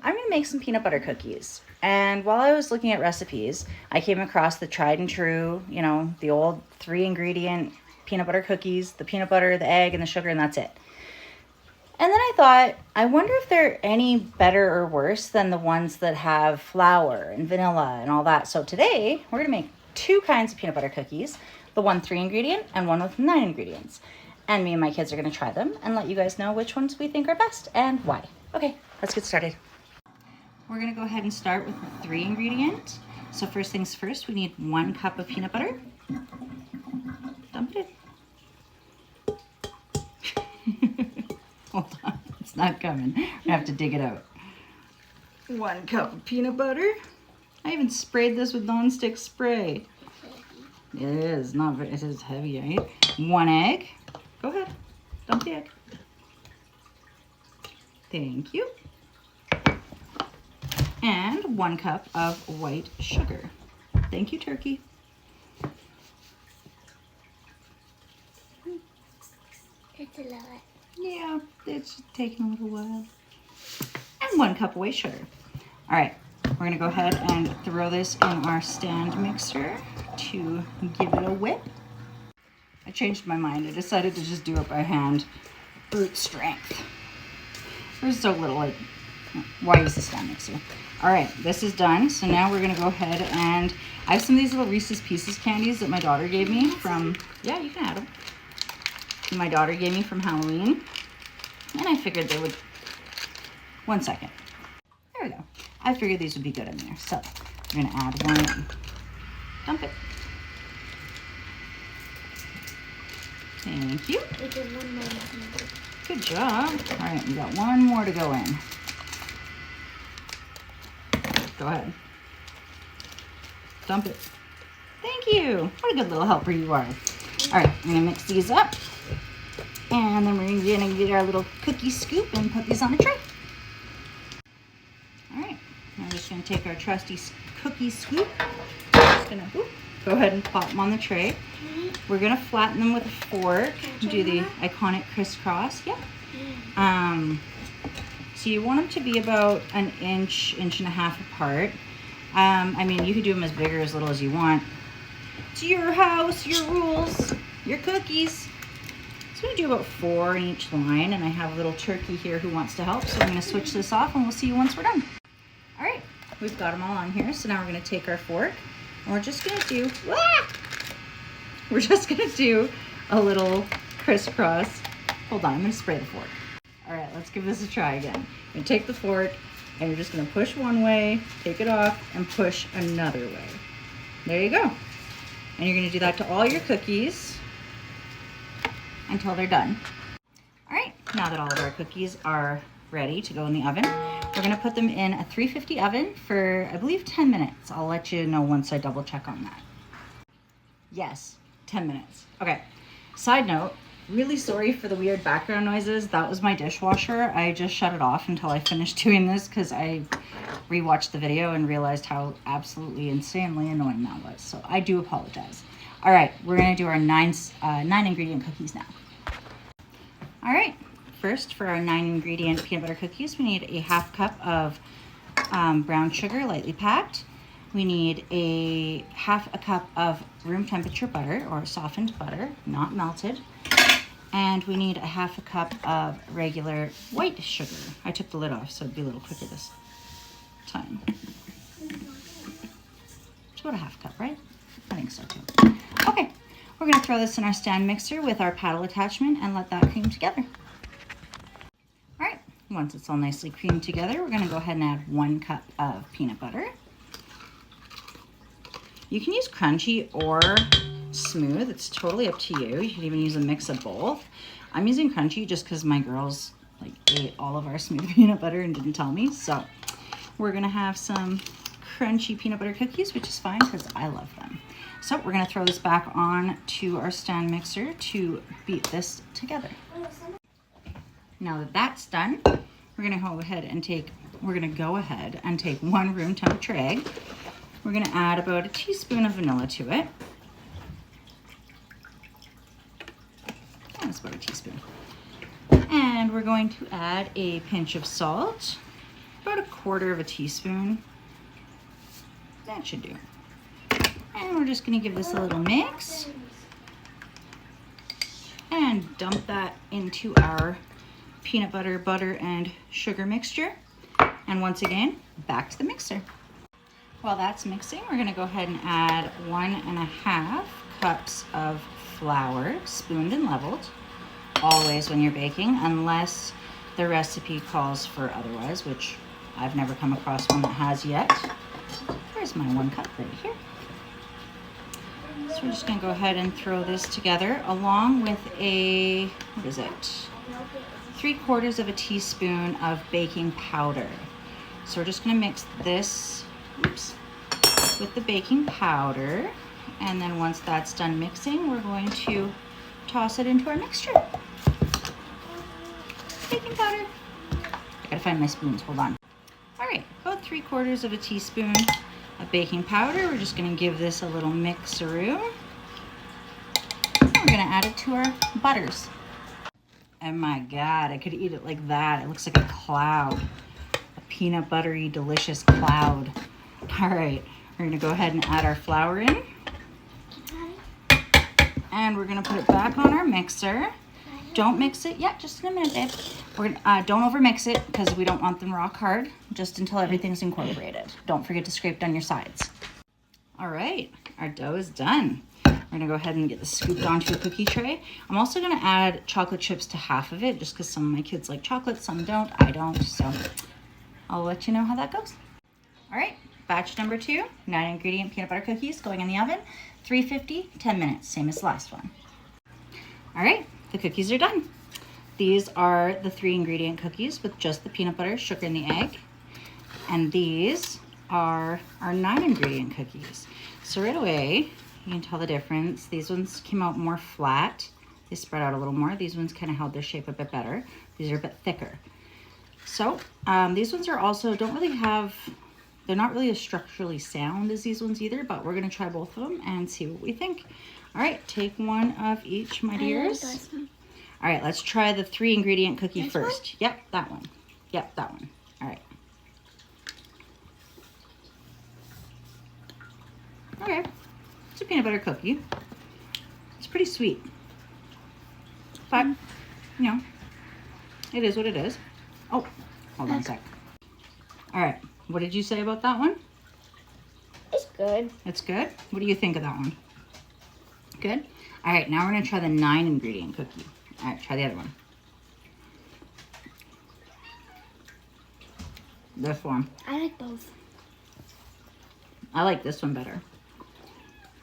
I'm gonna make some peanut butter cookies. And while I was looking at recipes, I came across the tried and true, you know, the old 3-ingredient peanut butter cookies, the peanut butter, the egg, and the sugar, and that's it. And then I thought, I wonder if they're any better or worse than the ones that have flour and vanilla and all that. So today, we're gonna make 2 kinds of peanut butter cookies, the one 3-ingredient and one with 9 ingredients. And me and my kids are gonna try them and let you guys know which ones we think are best and why. Okay, let's get started. We're gonna go ahead and start with the 3-ingredient. So first things first, we need 1 cup of peanut butter. Dump it in. Hold on, it's not coming. I have to dig it out. 1 cup of peanut butter. I even sprayed this with non-stick spray. It is not very, it is heavy, right? 1 egg. Go ahead, dump the egg. Thank you. And 1 cup of white sugar. Thank you, turkey. It's a lot. Yeah, it's taking a little while. And 1 cup of white sugar. All right, we're gonna go ahead and throw this in our stand mixer to give it a whip. I changed my mind. I decided to just do it by hand. Brute strength. There's so little, like, why use the stand mixer? All right, this is done. So now we're gonna go ahead and I have some of these little Reese's Pieces candies that my daughter gave me from, yeah, you can add them. My daughter gave me from Halloween. And I figured they would, 1 second. There we go. I figured these would be good in there. So we're gonna add 1 in. Dump it. Thank you. We did 1 more. Good job. All right, we got 1 more to go in. Go ahead. Dump it. Thank you. What a good little helper you are. All right, I'm gonna mix these up. And then we're gonna get our little cookie scoop and put these on a tray. All right, now we're just gonna take our trusty cookie scoop. Just gonna go ahead and pop them on the tray. We're gonna flatten them with a fork. Do the iconic crisscross. Yep. So you want them to be about 1 inch, 1.5 inches apart. I mean, you could do them as big or as little as you want. It's your house, your rules, your cookies. So I'm gonna do about 4 in each line, and I have a little turkey here who wants to help. So I'm gonna switch this off and we'll see you once we're done. All right, we've got them all on here. So now we're gonna take our fork and we're just gonna do, a little crisscross. Hold on, I'm gonna spray the fork. All right, let's give this a try again. You're gonna take the fork and you're just gonna push one way, take it off, and push another way. There you go. And you're gonna do that to all your cookies until they're done. All right, now that all of our cookies are ready to go in the oven, we're gonna put them in a 350 oven for, I believe, 10 minutes. I'll let you know once I double check on that. Yes, 10 minutes. Okay, side note, really sorry for the weird background noises. That was my dishwasher. I just shut it off until I finished doing this because I rewatched the video and realized how absolutely insanely annoying that was. So I do apologize. All right, we're gonna do our 9 ingredient cookies now. All right, first for our 9 ingredient peanut butter cookies, we need a 1/2 cup of brown sugar, lightly packed. We need a 1/2 cup of room temperature butter or softened butter, not melted. And we need a 1/2 cup of regular white sugar. I took the lid off so it'd be a little quicker this time. It's about a 1/2 cup, right? I think so too. Okay, we're gonna throw this in our stand mixer with our paddle attachment and let that cream together. All right, once it's all nicely creamed together, we're gonna go ahead and add 1 cup of peanut butter. You can use crunchy or smooth. It's totally up to you. You can even use a mix of both. I'm using crunchy just because my girls like ate all of our smooth peanut butter and didn't tell me. So we're gonna have some crunchy peanut butter cookies, which is fine because I love them. So we're gonna throw this back on to our stand mixer to beat this together. Now that that's done, we're gonna go ahead and take 1 room temperature egg. We're gonna add about a teaspoon of vanilla to it. That's about a teaspoon. And we're going to add a pinch of salt, about 1/4 of a teaspoon. That should do. And we're just gonna give this a little mix and dump that into our peanut butter, butter, and sugar mixture. And once again, back to the mixer. While that's mixing, we're gonna go ahead and add 1.5 cups of flour, spooned and leveled, always when you're baking, unless the recipe calls for otherwise, which I've never come across one that has yet. Where's my 1 cup? Right here. So we're just gonna go ahead and throw this together along with a, what is it? 3/4 of a teaspoon of baking powder. So we're just gonna mix this, with the baking powder. And then once that's done mixing, we're going to toss it into our mixture. Baking powder. I gotta find my spoons, hold on. All right, about 3/4 of a teaspoon of baking powder. We're just gonna give this a little mixeroo. And we're gonna add it to our butters. And my God, I could eat it like that. It looks like a cloud, a peanut buttery, delicious cloud. All right, we're gonna go ahead and add our flour in. And we're gonna put it back on our mixer. Don't mix it yet, just in a minute, babe. We're gonna, don't over mix it because we don't want them rock hard, just until everything's incorporated. Don't forget to scrape down your sides. All right, our dough is done. We're gonna go ahead and get this scooped onto a cookie tray. I'm also gonna add chocolate chips to half of it, just because some of my kids like chocolate, some don't, I don't, so I'll let you know how that goes. All right, batch number 2, 9-ingredient peanut butter cookies going in the oven, 350, 10 minutes, same as the last one. All right, the cookies are done. These are the 3-ingredient cookies with just the peanut butter, sugar, and the egg. And these are our 9-ingredient cookies. So right away, you can tell the difference. These ones came out more flat. They spread out a little more. These ones kind of held their shape a bit better. These are a bit thicker. So these ones are also, they're not really as structurally sound as these ones either, but we're gonna try both of them and see what we think. All right, take one of each, my dears. All right, let's try the 3-ingredient cookie first. One? Yep, that one. Yep, that one. All right. Okay, it's a peanut butter cookie. It's pretty sweet, but you know, it is what it is. Oh, hold on a sec. All right, what did you say about that one? It's good. It's good? What do you think of that one? Good? All right, now we're gonna try the 9-ingredient cookie. All right, try the other one. This one. I like both. I like this one better.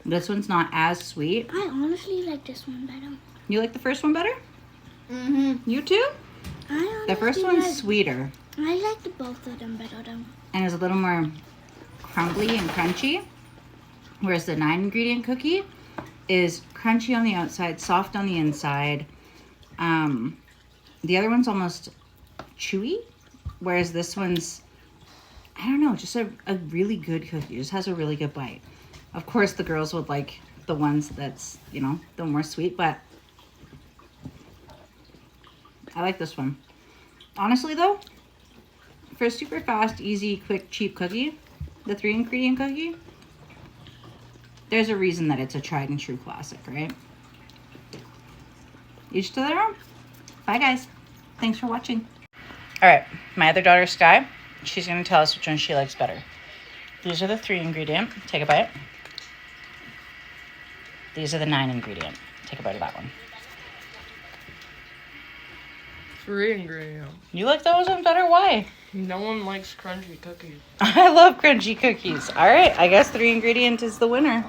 This one's not as sweet. I honestly like this one better. You like the first one better? Mm-hmm. You too? The first one's sweeter. I like the both of them better though. And it's a little more crumbly and crunchy. Whereas the 9-ingredient cookie is crunchy on the outside, soft on the inside. The other one's almost chewy. Whereas this one's, I don't know, just a really good cookie. It just has a really good bite. Of course, the girls would like the ones that's, you know, the more sweet, but I like this one. Honestly, though, for a super fast, easy, quick, cheap cookie, the 3-ingredient cookie, there's a reason that it's a tried and true classic, right? Each to their own. Bye, guys. Thanks for watching. All right, my other daughter, Sky, she's going to tell us which one she likes better. These are the 3-ingredient. Take a bite. These are the 9-ingredient. Take a bite of that one. 3-ingredient. You like those ones better? Why? No one likes crunchy cookies. I love crunchy cookies. All right, I guess 3-ingredient is the winner.